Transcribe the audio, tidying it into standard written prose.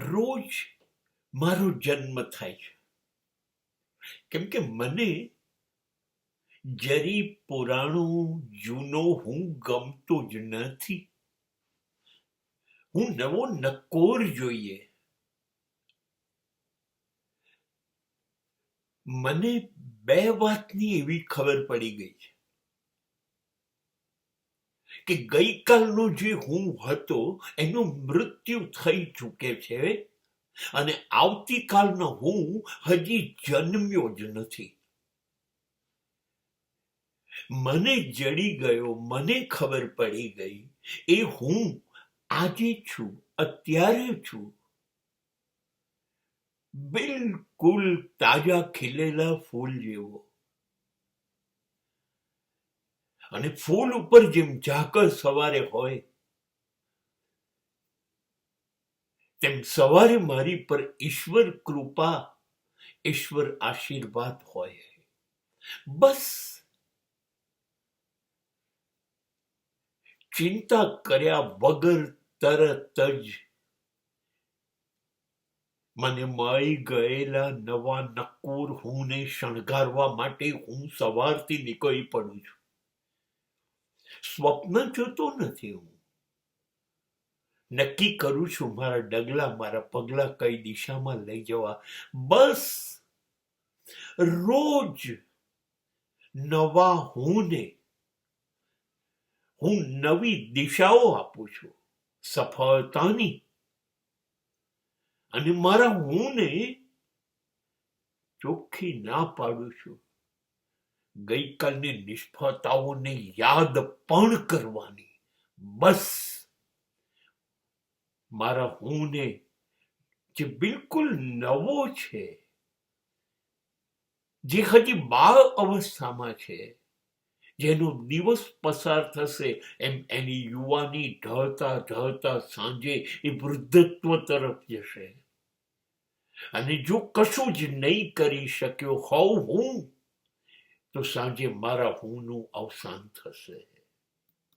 રોજ મારો જન્મ થાય છે, કેમ કે મને જરી પુરાણો જૂનો હું ગમતો જ નથી. હું નવો નકોર જોઈએ. મને 2 વાતની એવી ખબર પડી ગઈ છે કે ગઈકાલનો જે હું હતો એનું મૃત્યુ થઈ ચૂકે છે અને આવતીકાલનો હું હજી જન્મ્યો જ નથી. મને જડી ગયો, મને ખબર પડી ગઈ એ હું આજે છું, અત્યારે છું. બિલકુલ તાજા ખીલેલા ફૂલ જેવો. અને ફૂલ ઉપર જેમ ઝાકળ સવારે હોય તેમ સવારે મારી પર ઈશ્વર કૃપા, ઈશ્વર આશીર્વાદ હોય. બસ ચિંતા કર્યા વગર તરત જ મને મળી ગયેલા નવા નકોર હુંને શણગારવા માટે હું સવારથી નીકળી પડું છું. સ્વપ્ન જોતો નથી હું. નક્કી કરું છું મારા ડગલા, મારા પગલા કઈ દિશામાં લઈ જવા. બસ રોજ નવા હુંને હું નવી દિશાઓ આપું છું, સફળતાની. અને મારા હુંને ચોખ્ખી ના પાડું છું. ગઈકાલની નિષ્ફળતાઓને યાદ પણ કરવાની. બસ મારા હુંને જે બિલકુલ નવો છે, જે હજી બાળ અવસ્થામાં છે, જેનો દિવસ પસાર થશે એમ એની યુવાની ઢળતા ઢળતા સાંજે એ વૃદ્ધત્વ તરફ જશે. અને જો કશું જ નહીં કરી શક્યો હોઉં હું, તો સાંજે મારા હુંનું અવસાન થશે.